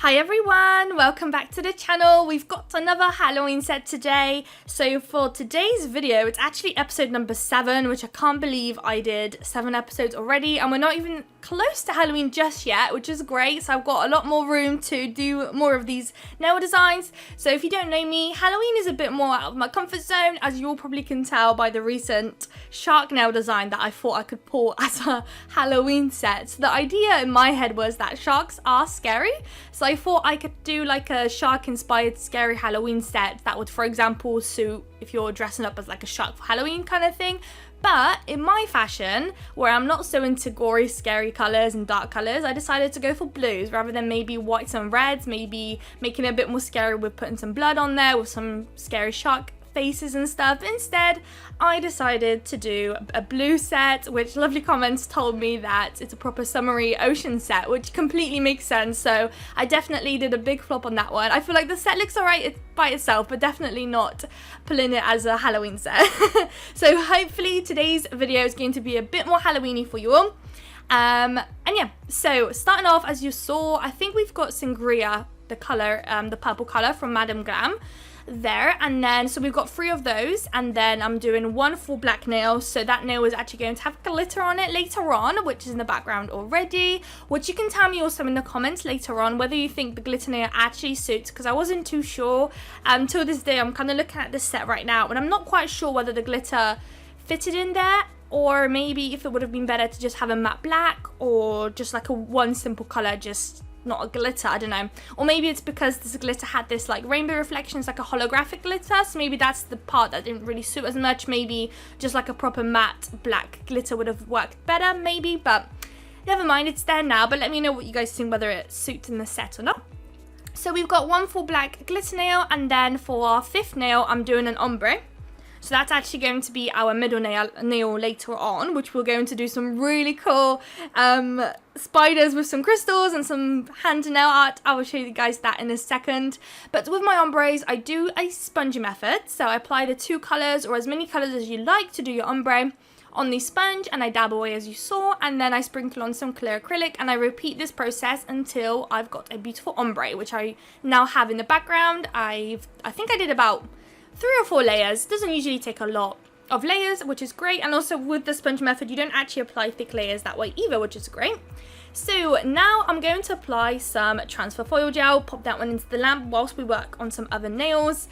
Hi everyone, welcome back to the channel. We've got another Halloween set today. So for today's video, it's actually episode number 7, which I can't believe I did 7 episodes already, and we're not even close to Halloween just yet, which is great. So I've got a lot more room to do more of these nail designs. So if you don't know me, Halloween is a bit more out of my comfort zone, as you all probably can tell by the recent shark nail design that I thought I could pull as a Halloween set. So the idea in my head was that sharks are scary, so I thought I could do like a shark inspired scary Halloween set that would, for example, suit if you're dressing up as like a shark for Halloween kind of thing. But in my fashion, where I'm not so into gory, scary colours and dark colours, I decided to go for blues rather than maybe whites and reds, maybe making it a bit more scary with putting some blood on there with some scary shark faces and stuff. Instead, I decided to do a blue set, which lovely comments told me that it's a proper summery ocean set, which completely makes sense. So I definitely did a big flop on that one. I feel like the set looks alright by itself, but definitely not pulling it as a Halloween set. So hopefully today's video is going to be a bit more Halloweeny for you all. And yeah, so starting off, as you saw, I think we've got Sangria, the colour, the purple colour from Madame Glam there, and then so we've got 3 of those, and then I'm doing 1 full black nail, so that nail is actually going to have glitter on it later on, which is in the background already, which you can tell me also in the comments later on whether you think the glitter nail actually suits, because I wasn't too sure till this day. I'm kind of looking at this set right now and I'm not quite sure whether the glitter fitted in there, or maybe if it would have been better to just have a matte black or just like a one simple color, just not a glitter, I don't know. Or maybe it's because this glitter had this like rainbow reflections, like a holographic glitter, so maybe that's the part that didn't really suit as much. Maybe just like a proper matte black glitter would have worked better, maybe, but never mind, it's there now. But let me know what you guys think, whether it suits in the set or not. So we've got 1 full black glitter nail, and then for our 5th nail I'm doing an ombre. So that's actually going to be our middle nail later on, which we're going to do some really cool spiders with some crystals and some hand nail art. I will show you guys that in a second. But with my ombres, I do a spongy method. So I apply the 2 colours, or as many colours as you like to do your ombre, on the sponge, and I dab away as you saw, and then I sprinkle on some clear acrylic, and I repeat this process until I've got a beautiful ombre, which I now have in the background. I think I did about 3 or 4 layers. It doesn't usually take a lot of layers, which is great. And also with the sponge method, you don't actually apply thick layers that way either, which is great. So now I'm going to apply some transfer foil gel, pop that one into the lamp whilst we work on some other nails.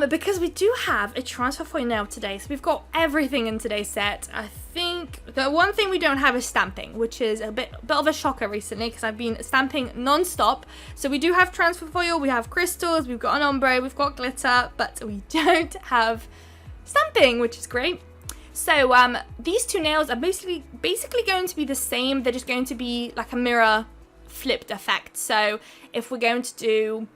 Because we do have a transfer foil nail today, so we've got everything in today's set. I think the one thing we don't have is stamping, which is a bit of a shocker recently because I've been stamping non-stop. So we do have transfer foil, we have crystals, we've got an ombre, we've got glitter, but we don't have stamping, which is great. So these 2 nails are basically going to be the same. They're just going to be like a mirror flipped effect. So if we're going to do,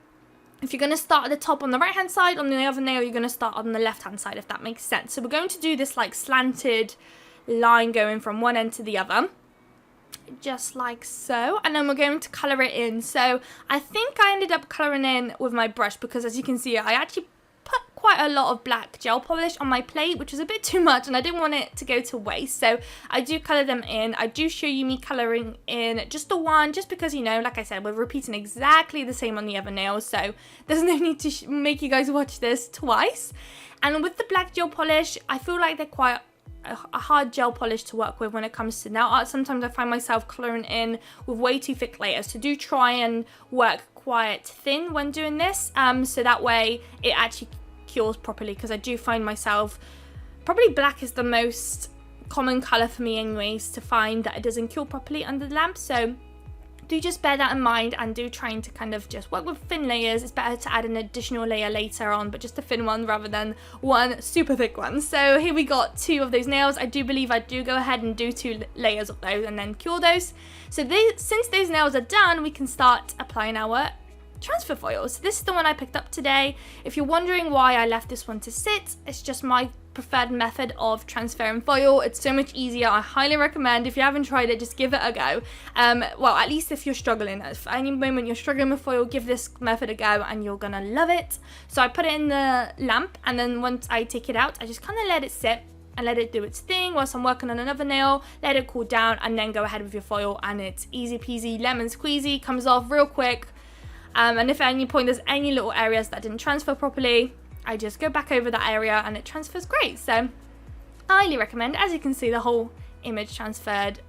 if you're going to start at the top on the right hand side, on the other nail you're going to start on the left hand side, if that makes sense. So we're going to do this like slanted line going from one end to the other, just like so, and then we're going to colour it in. So I think I ended up colouring in with my brush, because as you can see I actually put quite a lot of black gel polish on my plate, which is a bit too much, and I didn't want it to go to waste, so I do colour them in. I do show you me colouring in just the one, just because, you know, like I said, we're repeating exactly the same on the other nails, so there's no need to make you guys watch this twice. And with the black gel polish, I feel like they're quite a hard gel polish to work with when it comes to nail art. Sometimes I find myself colouring in with way too thick layers, so do try and work quite thin when doing this, so that way it actually cures properly, because I do find myself, probably black is the most common colour for me anyways, to find that it doesn't cure properly under the lamp. So do just bear that in mind, and do trying to kind of just work with thin layers. It's better to add an additional layer later on, but just a thin one rather than one super thick one. So here we got 2 of those nails. I do believe I do go ahead and do 2 layers of those and then cure those. So since those nails are done, we can start applying our transfer foil. So this is the one I picked up today. If you're wondering why I left this one to sit, it's just my preferred method of transferring foil. It's so much easier. I highly recommend, if you haven't tried it, just give it a go. Well, at least if you're struggling, if at any moment you're struggling with foil, give this method a go and you're gonna love it. So I put it in the lamp, and then once I take it out, I just kind of let it sit and let it do its thing whilst I'm working on another nail. Let it cool down, and then go ahead with your foil, and it's easy peasy lemon squeezy. Comes off real quick, And if at any point there's any little areas that didn't transfer properly, I just go back over that area and it transfers great. So I highly recommend. As you can see, the whole image transferred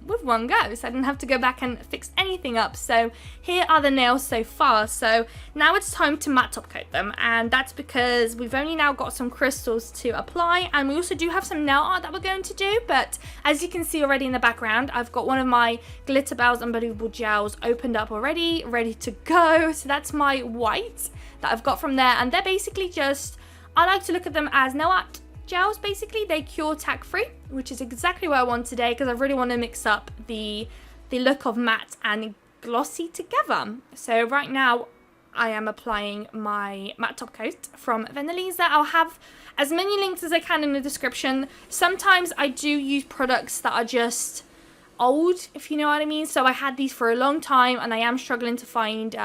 with one go, so I didn't have to go back and fix anything up. So here are the nails so far. So now it's time to matte top coat them, and that's because we've only now got some crystals to apply, and we also do have some nail art that we're going to do. But as you can see already in the background, I've got one of my Glitter Bells Unbelievable gels opened up already, ready to go. So that's my white that I've got from there, and they're basically just, I like to look at them as nail art gels. Basically they cure tack free, which is exactly what I want today, because I really want to mix up the look of matte and glossy together. So right now I am applying my matte top coat from Vanillisa. I'll have as many links as I can in the description. Sometimes I do use products that are just old, if you know what I mean. So I had these for a long time and I am struggling to find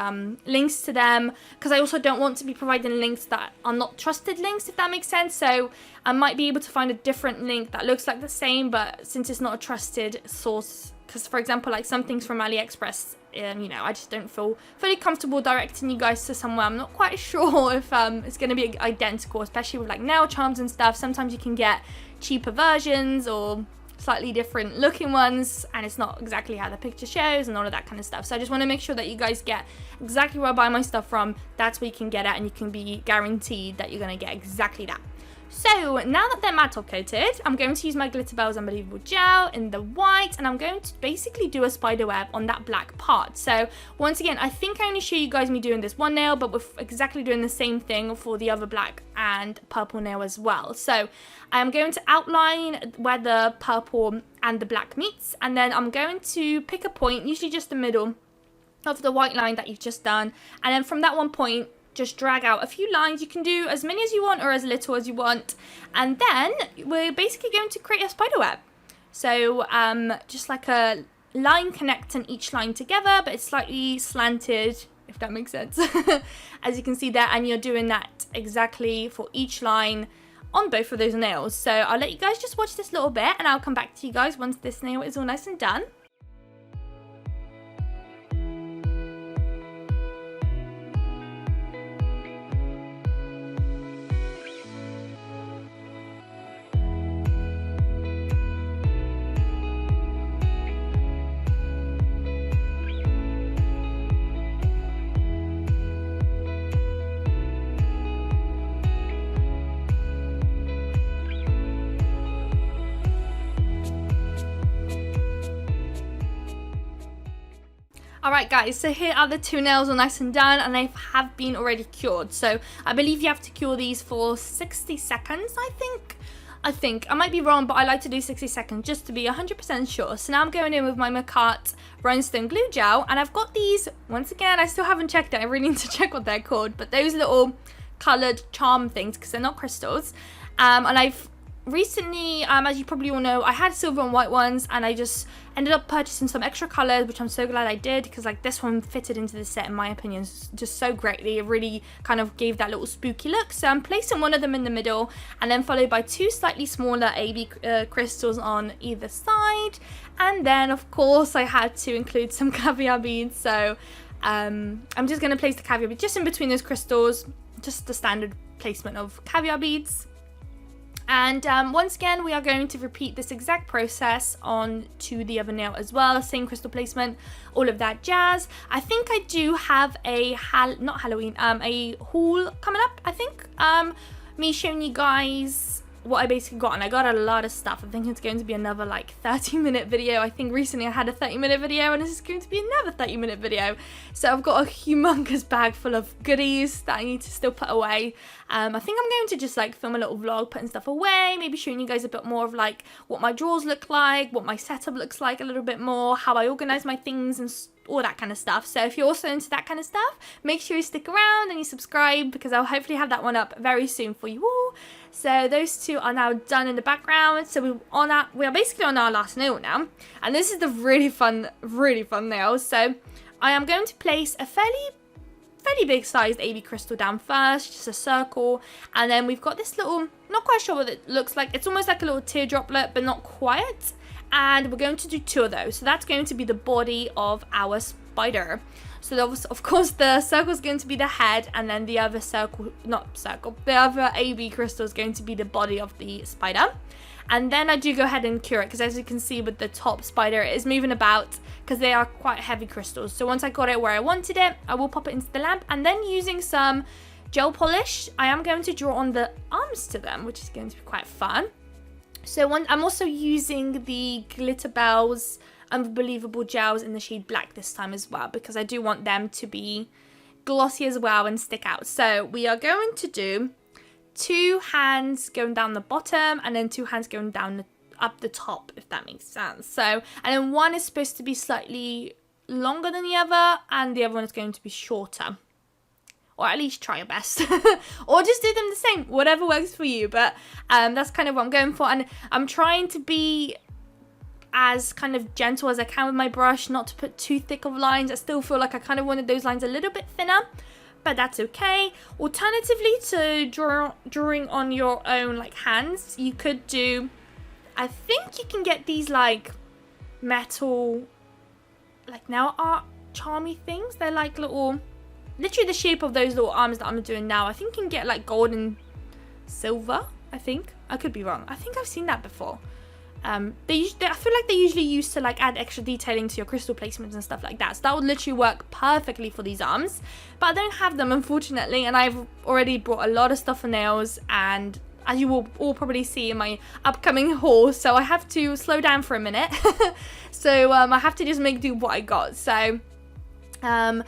links to them, because I also don't want to be providing links that are not trusted links, if that makes sense. So I might be able to find a different link that looks like the same, but since it's not a trusted source, because for example, like some things from AliExpress, you know, I just don't feel fully comfortable directing you guys to somewhere I'm not quite sure if it's going to be identical, especially with like nail charms and stuff. Sometimes you can get cheaper versions or slightly different looking ones, and it's not exactly how the picture shows and all of that kind of stuff. So I just want to make sure that you guys get exactly where I buy my stuff from. That's where you can get it, and you can be guaranteed that you're going to get exactly that. So now that they're matte top coated, I'm going to use my Glitter Bells Unbelievable gel in the white, and I'm going to basically do a spider web on that black part. So once again, I think I only show you guys me doing this one nail, but we're exactly doing the same thing for the other black and purple nail as well. So I'm going to outline where the purple and the black meets, and then I'm going to pick a point, usually just the middle of the white line that you've just done, and then from that one point just drag out a few lines. You can do as many as you want or as little as you want, and then we're basically going to create a spider web. So just like a line connecting each line together, but it's slightly slanted, if that makes sense. As you can see there, and you're doing that exactly for each line on both of those nails. So I'll let you guys just watch this little bit, and I'll come back to you guys once this nail is all nice and done. Alright guys, so here are the two nails all nice and done, and they have been already cured. So I believe you have to cure these for 60 seconds, I think. I might be wrong, but I like to do 60 seconds just to be 100% sure. So now I'm going in with my Mccart Rhinestone glue gel, and I've got these, once again, I still haven't checked it. I really need to check what they're called, but those little coloured charm things, because they're not crystals. And I've recently, as you probably all know, I had silver and white ones, and I just ended up purchasing some extra colours, which I'm so glad I did, because like this one fitted into the set, in my opinion, just so greatly. It really kind of gave that little spooky look. So I'm placing one of them in the middle, and then followed by two slightly smaller AB crystals on either side. And then of course I had to include some caviar beads, so I'm just going to place the caviar beads just in between those crystals, just the standard placement of caviar beads. And once again, we are going to repeat this exact process on to the other nail as well. Same crystal placement, all of that jazz. I think I do have a a haul coming up, I think. Me showing you guys what I basically got, and I got a lot of stuff. I think it's going to be another like 30-minute video. I think recently I had a 30-minute video, and this is going to be another 30-minute video. So I've got a humongous bag full of goodies that I need to still put away. I think I'm going to just like film a little vlog putting stuff away, maybe showing you guys a bit more of like what my drawers look like, what my setup looks like a little bit more, how I organize my things and all that kind of stuff. So if you're also into that kind of stuff, make sure you stick around and you subscribe, because I'll hopefully have that one up very soon for you all. So those two are now done in the background. So we are basically on our last nail now, and this is the really fun nail. So I am going to place a fairly big sized AB crystal down first, just a circle, and then we've got this little, not quite sure what it looks like, it's almost like a little teardroplet but not quite, and we're going to do two of those. So that's going to be the body of our spider. So that was, of course, the circle is going to be the head, and then the other circle, not circle, the other AB crystal is going to be the body of the spider. And then I do go ahead and cure it, because as you can see with the top spider, it is moving about because they are quite heavy crystals. So once I got it where I wanted it, I will pop it into the lamp, and then using some gel polish, I am going to draw on the arms to them, which is going to be quite fun. So I'm also using the Glitter Bells Unbelievable gels in the shade black this time as well, because I do want them to be glossy as well and stick out. So we are going to do 2 hands going down the bottom, and then 2 hands going down up the top, if that makes sense. So, and then one is supposed to be slightly longer than the other, and the other one is going to be shorter. Or at least try your best. Or just do them the same, whatever works for you. But that's kind of what I'm going for. And I'm trying to be as kind of gentle as I can with my brush, not to put too thick of lines. I still feel like I kind of wanted those lines a little bit thinner, but that's okay. Alternatively to drawing on your own like hands, you could do, I think you can get these like metal, like nail art charmy things. They're like little, literally the shape of those little arms that I'm doing now. I think you can get like gold and silver, I think. I could be wrong. I think I've seen that before. I feel like they usually used to like add extra detailing to your crystal placements and stuff like that. So that would literally work perfectly for these arms. But I don't have them, unfortunately, and I've already brought a lot of stuff for nails, and as you will all probably see in my upcoming haul, so I have to slow down for a minute. So I have to just make do with what I got. So yeah,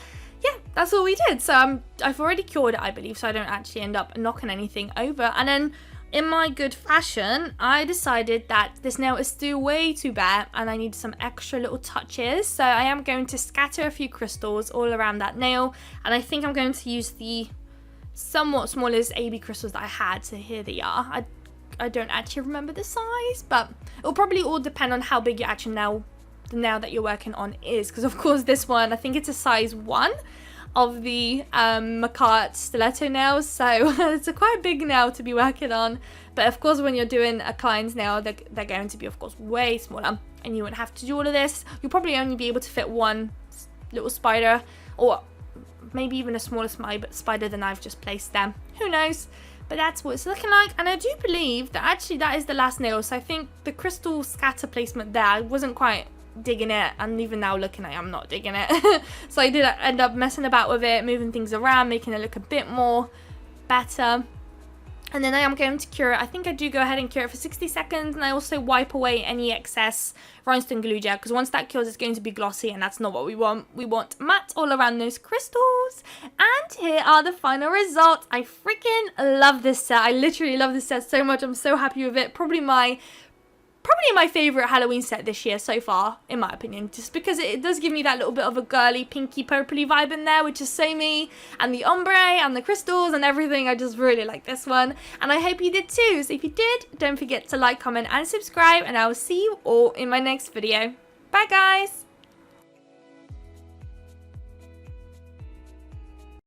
that's all we did. So I've already cured it, I believe, so I don't actually end up knocking anything over. And then in my good fashion, I decided that this nail is still way too bare and I need some extra little touches. So I am going to scatter a few crystals all around that nail, and I think I'm going to use the somewhat smallest AB crystals that I had. So here they are. I don't actually remember the size, but it'll probably all depend on how big your actual nail, the nail that you're working on is. Because of course this one, I think it's a size 1 of the Mccart stiletto nails, so it's a quite big nail to be working on. But of course when you're doing a client's nail, they're going to be of course way smaller, and you won't have to do all of this. You'll probably only be able to fit one little spider, or maybe even a smaller spider than I've just placed there, who knows. But that's what it's looking like, and I do believe that actually that is the last nail. So I think the crystal scatter placement there, I wasn't quite digging it, and even now looking at it, I'm not digging it. So I did end up messing about with it, moving things around, making it look a bit more better. And then I am going to cure it. I think I do go ahead and cure it for 60 seconds, and I also wipe away any excess Rhinestone glue gel, because once that cures, it's going to be glossy, and that's not what we want. We want matte all around those crystals. And here are the final results. I freaking love this set. I literally love this set so much. I'm so happy with it. Probably my favorite Halloween set this year so far, in my opinion, just because it does give me that little bit of a girly, pinky, purpley vibe in there, which is so me, and the ombre and the crystals and everything. I just really like this one, and I hope you did too. So if you did, don't forget to like, comment and subscribe, and I will see you all in my next video. Bye guys!